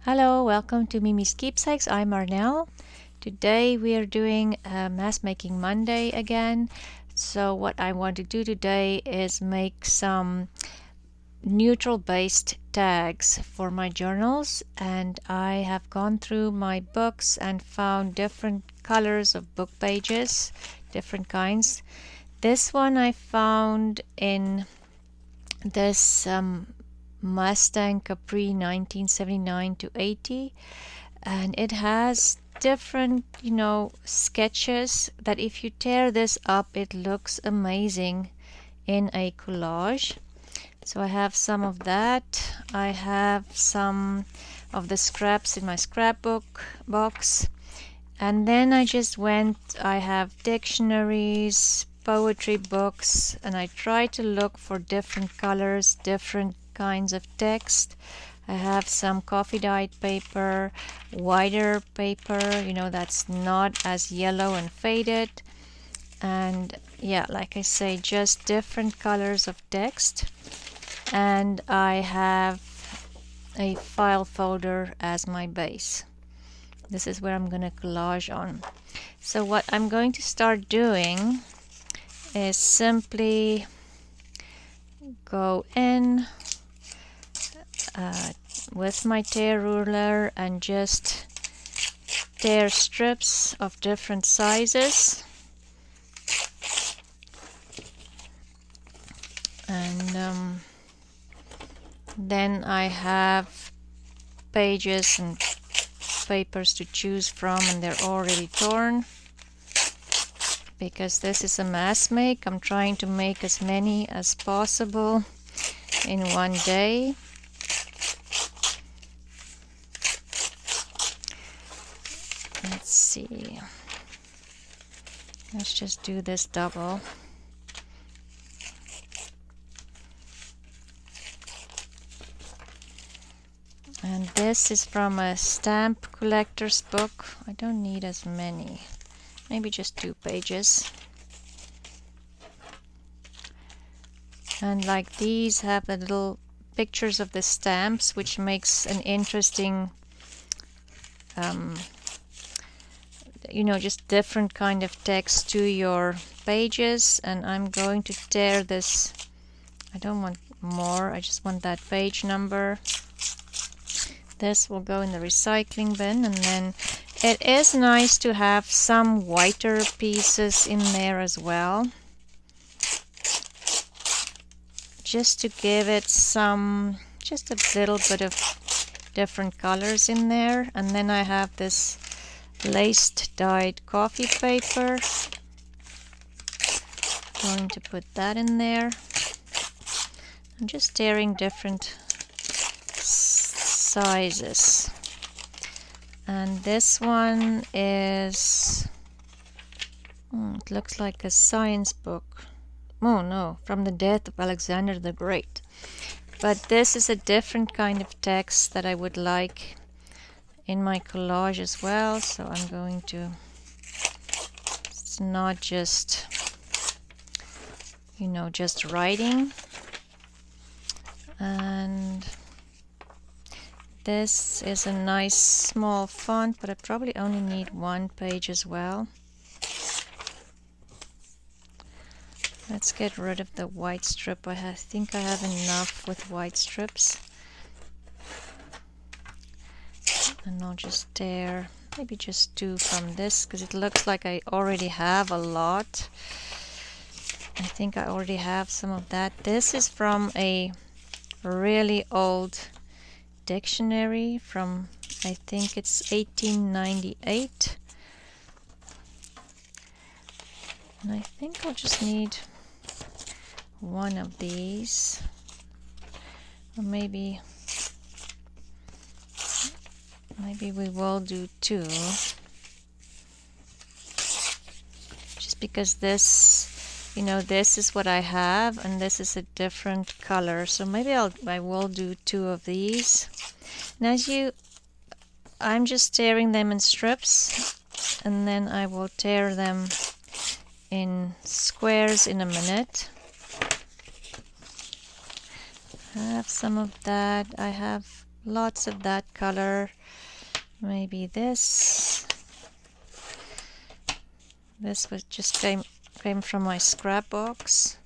Hello, welcome to Miemie's Keepsakes. I'm Marnel. Today we are doing Mass Making Monday again. So what I want to do today is make some neutral based tags for my journals, and I have gone through my books and found different colors of book pages, different kinds. This one I found in this Mustang Capri 1979 to 80, and it has different sketches that if you tear this up it looks amazing in a collage. So I have some of that. I have some of the scraps in my scrapbook box, and then I have dictionaries, poetry books, and I try to look for different colors, different kinds of text. I have some coffee dyed paper, whiter paper, that's not as yellow and faded. And yeah, like I say, just different colors of text. And I have a file folder as my base. This is where I'm going to collage on. So what I'm going to start doing is simply go in with my tear ruler and just tear strips of different sizes, and then I have pages and papers to choose from, and they're already torn because this is a mass make. I'm trying to make as many as possible in one day. Let's see. Let's just do this double. And this is from a stamp collector's book. I don't need as many. Maybe just 2 pages. And like these have the little pictures of the stamps, which makes an interesting just different kind of text to your pages. And I'm going to tear this. I don't want more, I just want that page number. This will go in the recycling bin, and then it is nice to have some whiter pieces in there as well, just to give it just a little bit of different colors in there. And then I have this laced dyed coffee paper. Going to put that in there. I'm just tearing different sizes. And this one is it looks like a science book. Oh no, from the death of Alexander the Great. But this is a different kind of text that I would like in my collage as well. So I'm going to, it's not just just writing. And this is a nice small font, but I probably only need 1 page as well. Let's get rid of the white strip. I think I have enough with white strips. And I'll just tear maybe just 2 from this, because it looks like I already have a lot. I think I already have some of that. This is from a really old dictionary from, I think it's 1898. And I think I'll just need 1 of these, or maybe we will do 2, just because this this is what I have, and this is a different color. So maybe I will do 2 of these. And I'm just tearing them in strips, and then I will tear them in squares in a minute. I have some of that. I have lots of that color. Maybe this. This was just came from my scrap box.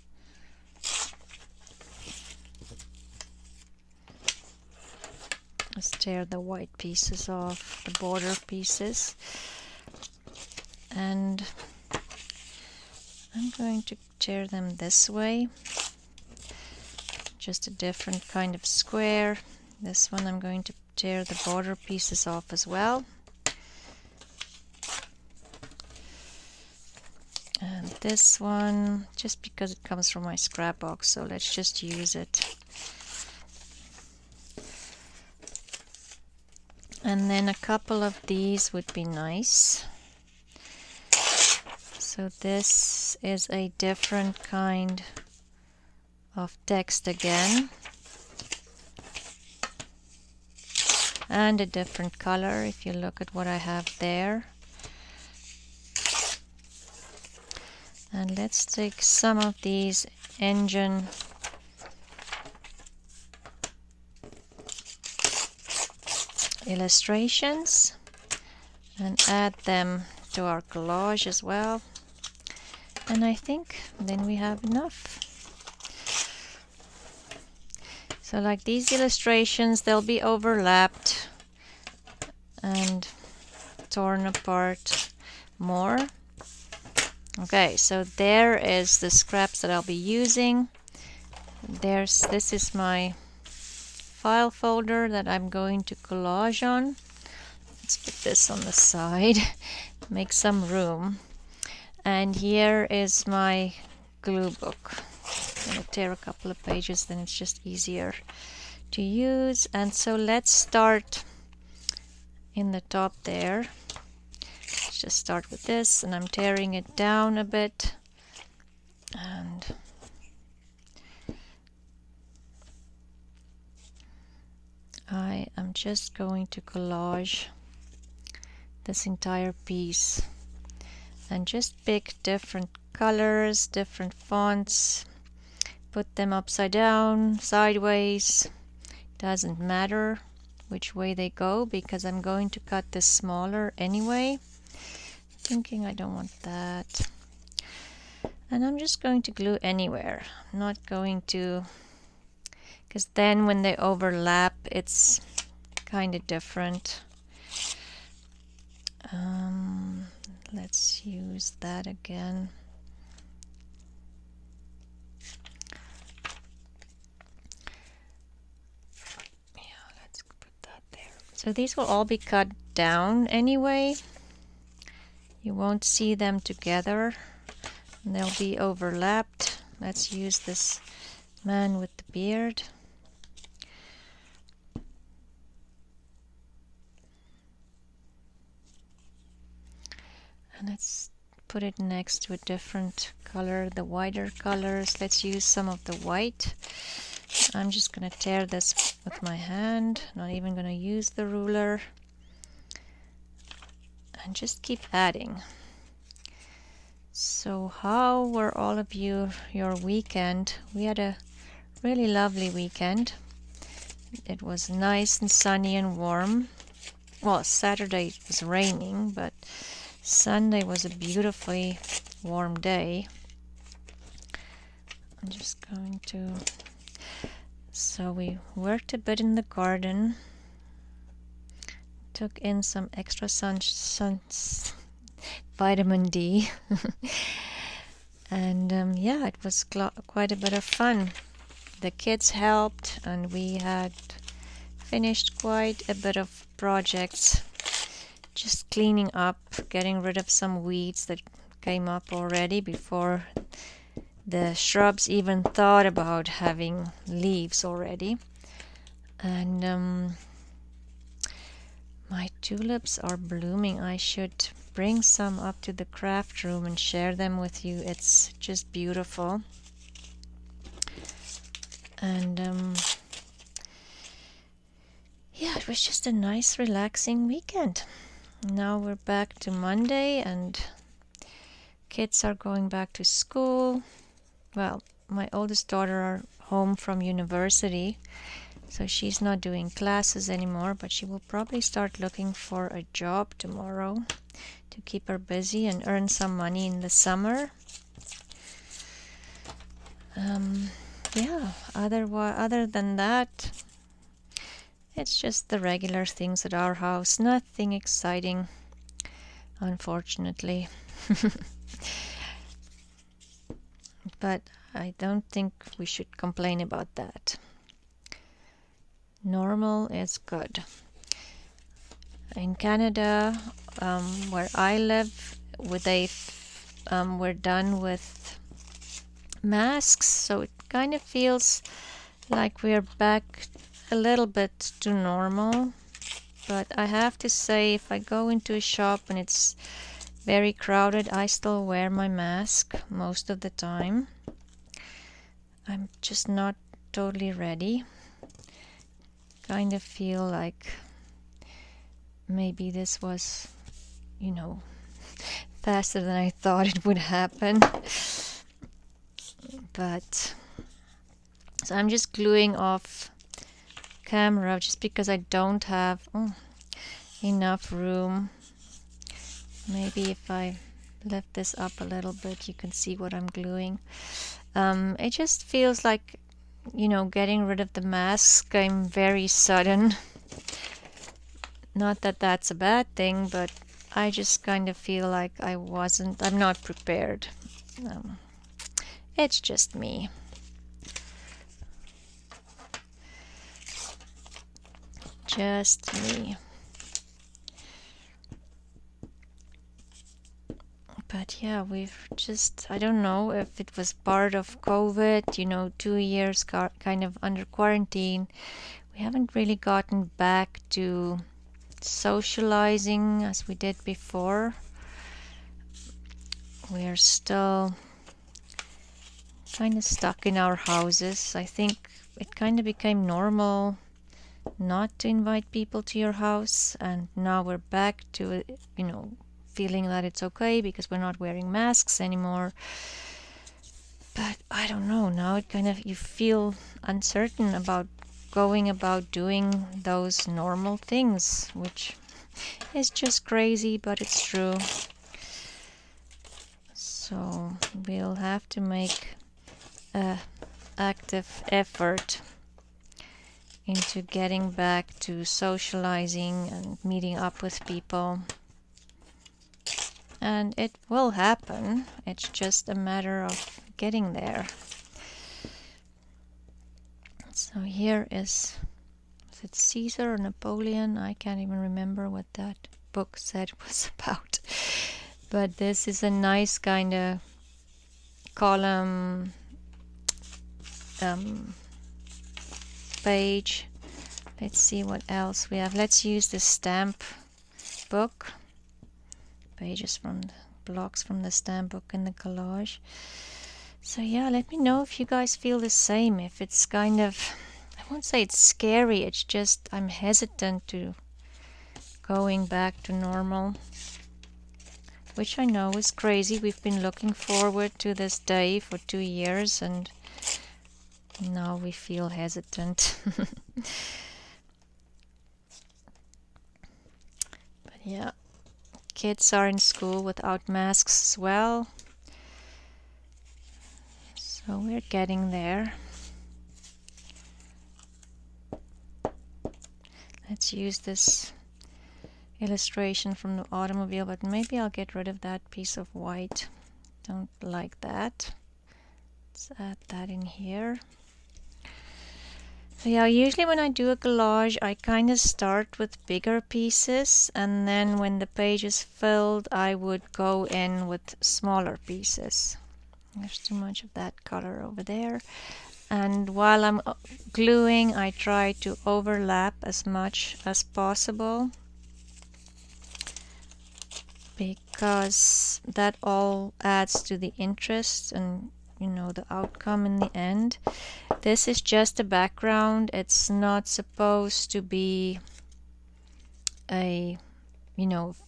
Let's tear the white pieces off, the border pieces. And I'm going to tear them this way. Just a different kind of square. This one I'm going to tear the border pieces off as well. And this one, just because it comes from my scrap box, so let's just use it. And then a couple of these would be nice. So this is a different kind of text again. And a different color if you look at what I have there. And let's take some of these engine illustrations and add them to our collage as well. And I think then we have enough. So like these illustrations, they'll be overlapped and torn apart more. Okay, so there is the scraps that I'll be using. This is my file folder that I'm going to collage on. Let's put this on the side, make some room. And here is my glue book. I'm going to tear a couple of pages, then it's just easier to use. And so let's start in the top there. Let's just start with this, and I'm tearing it down a bit. And I am just going to collage this entire piece and just pick different colors, different fonts, put them upside down, sideways, doesn't matter which way they go because I'm going to cut this smaller anyway. Thinking I don't want that. And I'm just going to glue anywhere. I'm not going to, because then when they overlap it's kind of different. Let's use that again. Yeah, let's put that there. So these will all be cut down anyway. You won't see them together. And they'll be overlapped. Let's use this man with the beard. And let's put it next to a different color, the whiter colors. Let's use some of the white. I'm just going to tear this with my hand, not even going to use the ruler. And just keep adding. So how were all of you your weekend? We had a really lovely weekend. It was nice and sunny and warm. Well, Saturday it was raining, but Sunday was a beautifully warm day. I'm just going to... So we worked a bit in the garden. Took in some extra vitamin D. And yeah, it was quite a bit of fun. The kids helped and we had finished quite a bit of projects. Just cleaning up, getting rid of some weeds that came up already before the shrubs even thought about having leaves already. And my tulips are blooming. I should bring some up to the craft room and share them with you. It's just beautiful. And yeah, it was just a nice relaxing weekend. Now we're back to Monday and kids are going back to school. Well, my oldest daughter are home from university So she's not doing classes anymore, but she will probably start looking for a job tomorrow to keep her busy and earn some money in the summer. Yeah, other than that, it's just the regular things at our house. Nothing exciting, unfortunately. But I don't think we should complain about that. Normal is good. In Canada, where I live, we're done with masks, so it kind of feels like we're back a little bit to normal. But I have to say, if I go into a shop and it's very crowded, I still wear my mask most of the time. I'm just not totally ready. Kind of feel like maybe this was, faster than I thought it would happen. But so I'm just gluing off camera just because I don't have enough room. Maybe if I lift this up a little bit, you can see what I'm gluing. It just feels like, getting rid of the mask came very sudden. Not that that's a bad thing, but I just kind of feel like I'm not prepared. It's just me. Just me. But yeah, I don't know if it was part of COVID, 2 years kind of under quarantine. We haven't really gotten back to socializing as we did before. We're still kind of stuck in our houses. I think it kind of became normal not to invite people to your house, and now we're back to feeling that it's okay because we're not wearing masks anymore. But I don't know, now it kind of, you feel uncertain about going about doing those normal things, which is just crazy, but it's true. So we'll have to make an active effort into getting back to socializing and meeting up with people. And it will happen. It's just a matter of getting there. So here is it Caesar or Napoleon? I can't even remember what that book said was about. But this is a nice kind of column page. Let's see what else we have. Let's use the stamp book. Pages from the blocks from the stamp book and the collage. So yeah, let me know if you guys feel the same. If it's kind of, I won't say it's scary, it's just I'm hesitant to going back to normal, which I know is crazy. We've been looking forward to this day for 2 years and now we feel hesitant. But yeah, kids are in school without masks as well. So we're getting there. Let's use this illustration from the automobile, but maybe I'll get rid of that piece of white. Don't like that. Let's add that in here. So yeah, usually when I do a collage, I kind of start with bigger pieces, and then when the page is filled, I would go in with smaller pieces. There's too much of that color over there. And while I'm gluing, I try to overlap as much as possible, because that all adds to the interest and the outcome in the end. This is just a background. It's not supposed to be a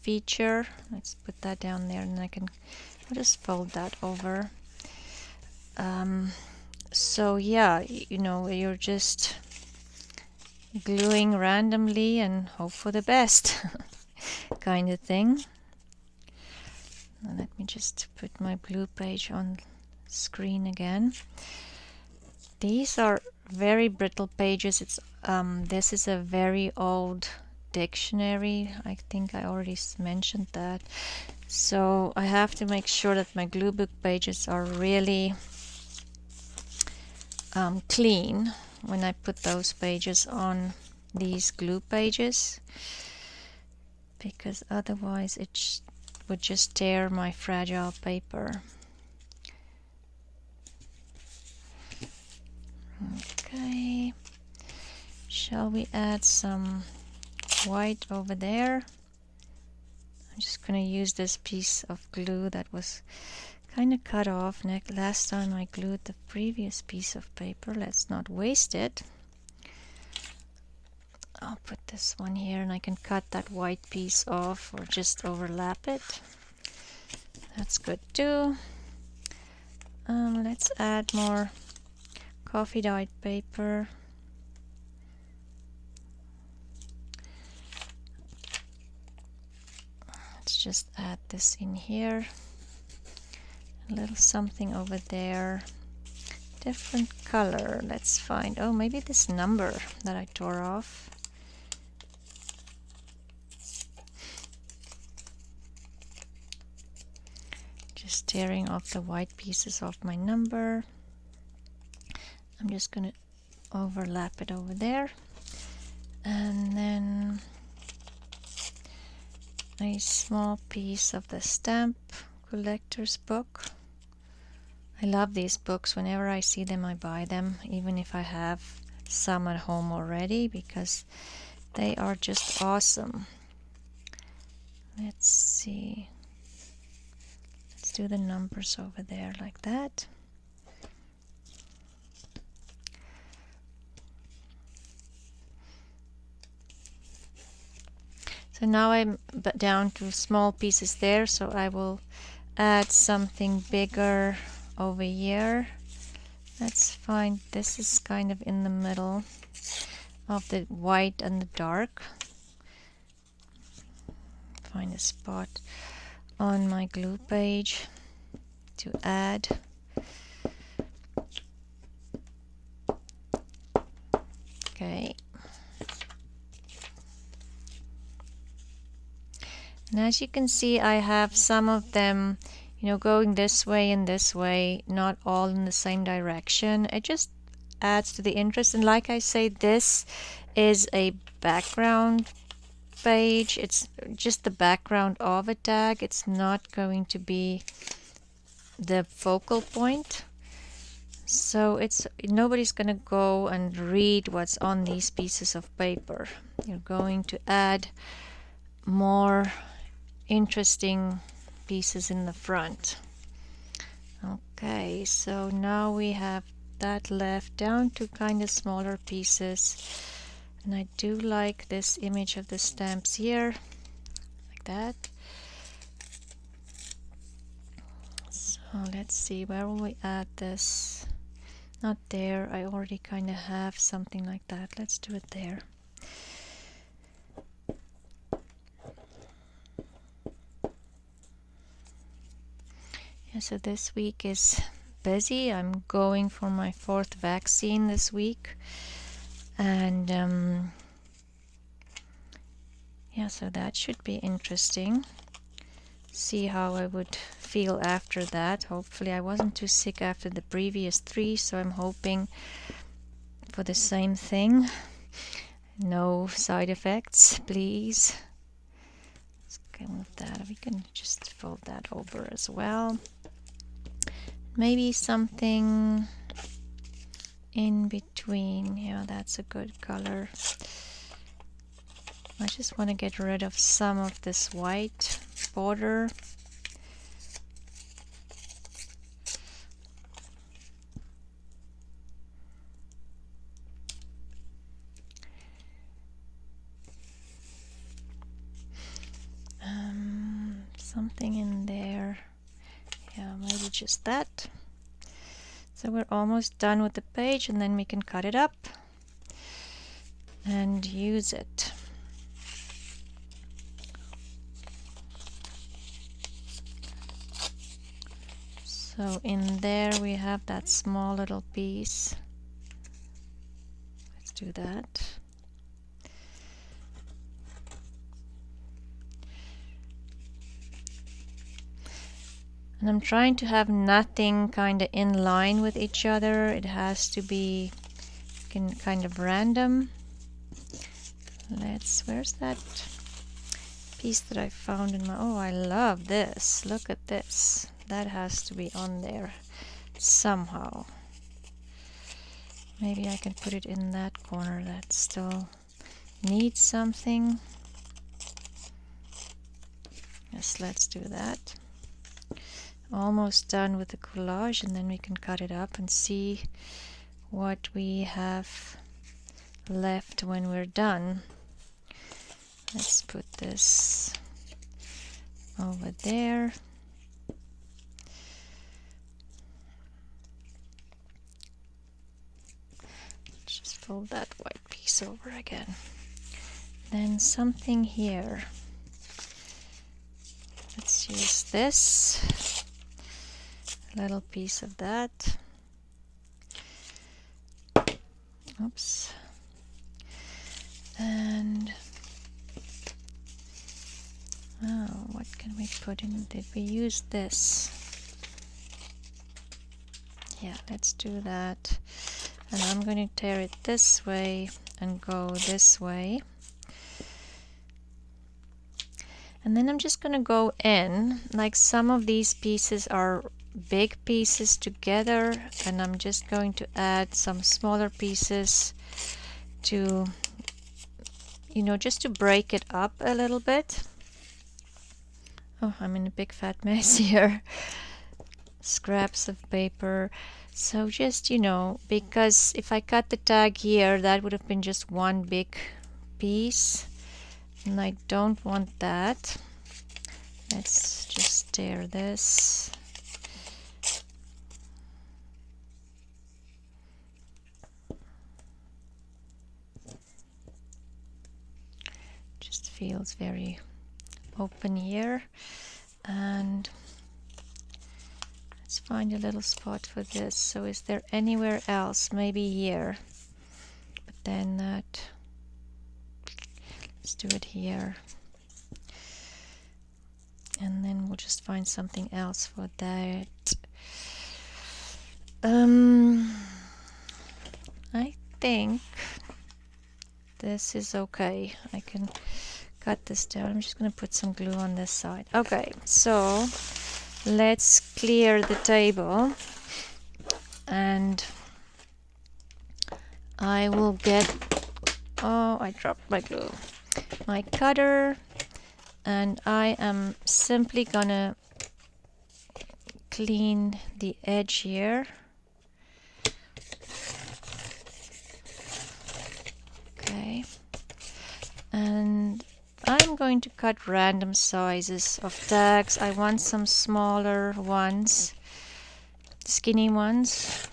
feature. Let's put that down there, and I'll just fold that over. So yeah, you're just gluing randomly and hope for the best kind of thing. Now let me just put my glue page on screen again. These are very brittle pages. This is a very old dictionary. I think I already mentioned that. So I have to make sure that my glue book pages are really clean when I put those pages on these glue pages, because otherwise it would just tear my fragile paper. Okay, shall we add some white over there? I'm just going to use this piece of glue that was kind of cut off last time I glued the previous piece of paper. Let's not waste it. I'll put this one here and I can cut that white piece off or just overlap it. That's good too. Let's add more coffee dyed paper. Let's just add this in here. A little something over there. Different color. Let's find, oh, maybe this number that I tore off. Just tearing off the white pieces of my number. I'm just going to overlap it over there. And then a small piece of the stamp collector's book. I love these books. Whenever I see them, I buy them, even if I have some at home already, because they are just awesome. Let's see. Let's do the numbers over there like that. So now I'm down to small pieces there, so I will add something bigger over here. Let's find, this is kind of in the middle of the white and the dark. Find a spot on my glue page to add. Okay. And as you can see, I have some of them, going this way and this way, not all in the same direction. It just adds to the interest. And like I say, this is a background page. It's just the background of a tag. It's not going to be the focal point. So nobody's going to go and read what's on these pieces of paper. You're going to add more interesting pieces in the front. Okay, so now we have that left down to kind of smaller pieces, and I do like this image of the stamps here, like that. So let's see, where will we add this? Not there, I already kind of have something like that. Let's do it there. Yeah, so this week is busy. I'm going for my 4th vaccine this week, and yeah, so that should be interesting. See how I would feel after that. Hopefully I wasn't too sick after the previous 3, so I'm hoping for the same thing. No side effects, please. Let's go with that. We can just fold that over as well. Maybe something in between. Yeah, that's a good color. I just want to get rid of some of this white border. Something in there. Yeah, maybe just that. So we're almost done with the page, and then we can cut it up. and use it. So in there we have that small little piece. Let's do that. And I'm trying to have nothing kind of in line with each other. It has to be kind of random. Where's that piece that I found in my, oh, I love this. Look at this. That has to be on there somehow. Maybe I can put it in that corner that still needs something. Yes, let's do that. Almost done with the collage, and then we can cut it up and see what we have left when we're done. Let's put this over there. Just fold that white piece over again. Then something here. Let's use this. A little piece of that. Oops. And oh, what can we put in? Did we use this? Yeah, let's do that. And I'm going to tear it this way and go this way. And then I'm just going to go in, like some of these pieces are big pieces together, and I'm just going to add some smaller pieces to, you know, just to break it up a little bit. Oh, I'm in a big fat mess here. Scraps of paper. So just, you know, because if I cut the tag here, that would have been just one big piece, and I don't want that. Let's just tear this. Just feels very open here. And let's find a little spot for this. So is there anywhere else? Maybe here. But then that, let's do it here. And then we'll just find something else for that. I think this is okay. I can cut this down. I'm just going to put some glue on this side. Okay, so let's clear the table, and I will get, oh, I dropped my glue, my cutter, and I am simply gonna clean the edge here. Okay, and I'm going to cut random sizes of tags. I want some smaller ones, skinny ones,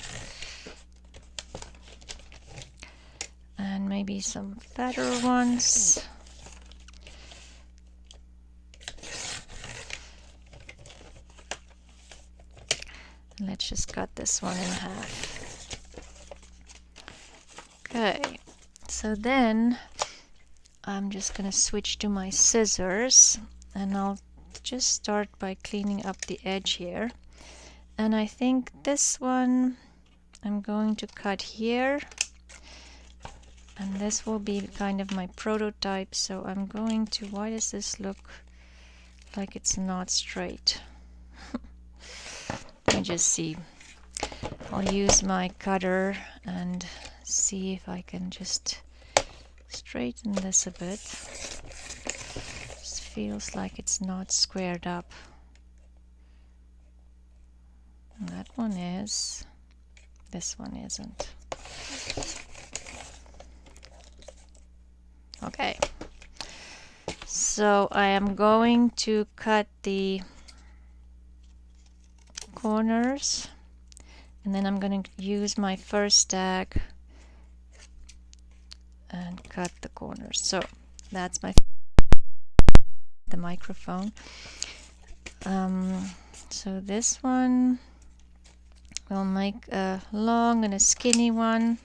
and maybe some fatter ones. Let's just cut this one in half. Okay, so then I'm just going to switch to my scissors, and I'll just start by cleaning up the edge here. And I think this one I'm going to cut here, and this will be kind of my prototype. So I'm going to, why does this look like it's not straight? Let me just see. I'll use my cutter and see if I can just straighten this a bit. Just feels like it's not squared up. And that one is. This one isn't. Okay. So I am going to cut the corners, and then I'm going to use my first tag and cut the corners. So that's the microphone. So this one we'll make a long and a skinny one.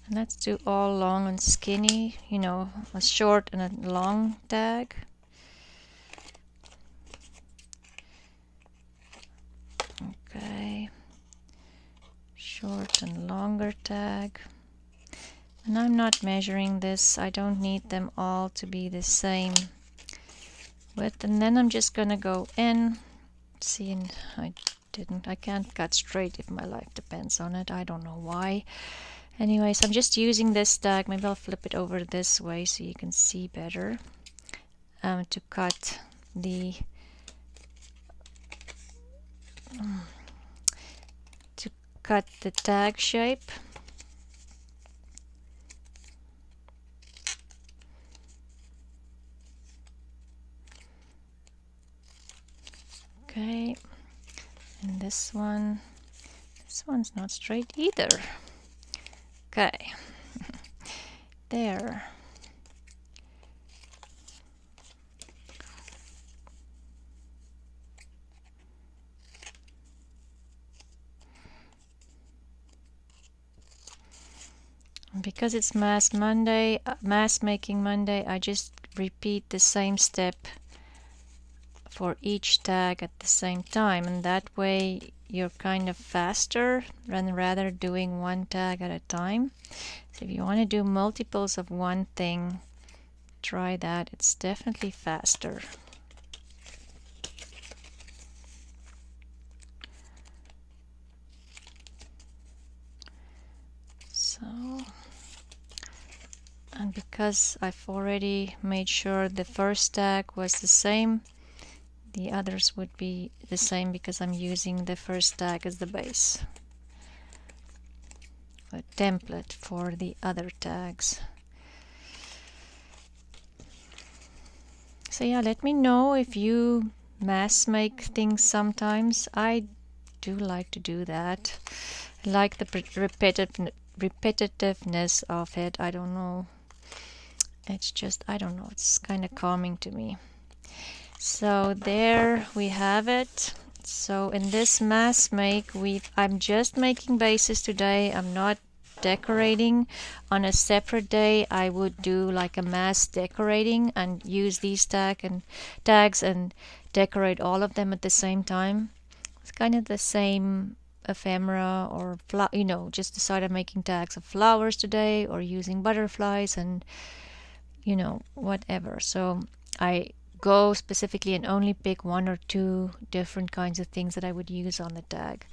And let's do all long and skinny, you know, a short and a long tag. Okay, short and longer tag. And I'm not measuring this, I don't need them all to be the same width. And then I'm just gonna go in. See, I can't cut straight if my life depends on it. I don't know why. Anyways, I'm just using this tag. Maybe I'll flip it over this way so you can see better. To cut the tag shape. Okay, and this one's not straight either. Okay, there. Because it's Mass Making Monday, I just repeat the same step for each tag at the same time, and that way you're kind of faster than rather doing one tag at a time. So if you want to do multiples of one thing, try that. It's definitely faster. So, and because I've already made sure the first tag was the same, the others would be the same because I'm using the first tag as the base, a template for the other tags. So yeah, let me know if you mass make things sometimes. I do like to do that. I like the repetitiveness of it. I don't know. It's just, I don't know, it's kind of calming to me. So there we have it. So in this mass make, I'm just making bases today. I'm not decorating. On a separate day I would do like a mass decorating and use these tags and decorate all of them at the same time. It's kind of the same ephemera, or you know, just decide I'm making tags of flowers today or using butterflies and you know, whatever. So I go specifically and only pick one or two different kinds of things that I would use on the tag.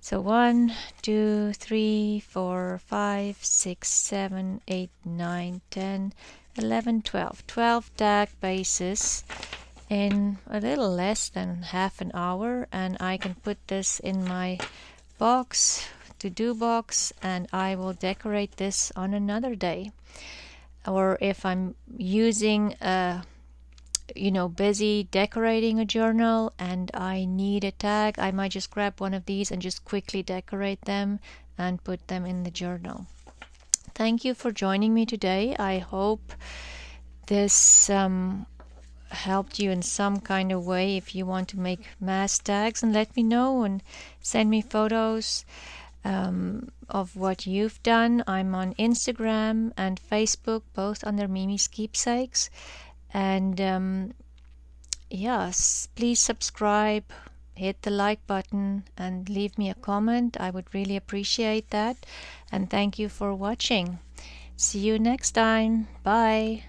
So 1, 2, 3, 4, 5, 6, 7, 8, 9, 10, 11, 12 tag bases in a little less than half an hour, and I can put this in my box, to-do box, and I will decorate this on another day. Or if I'm using busy decorating a journal and I need a tag, I might just grab one of these and just quickly decorate them and put them in the journal. Thank you for joining me today. I hope this helped you in some kind of way. If you want to make mass tags, and let me know and send me photos of what you've done. I'm on Instagram and Facebook, both under Miemie's Keepsakes. And yes, please subscribe, hit the like button, and leave me a comment. I would really appreciate that. And thank you for watching. See you next time. Bye.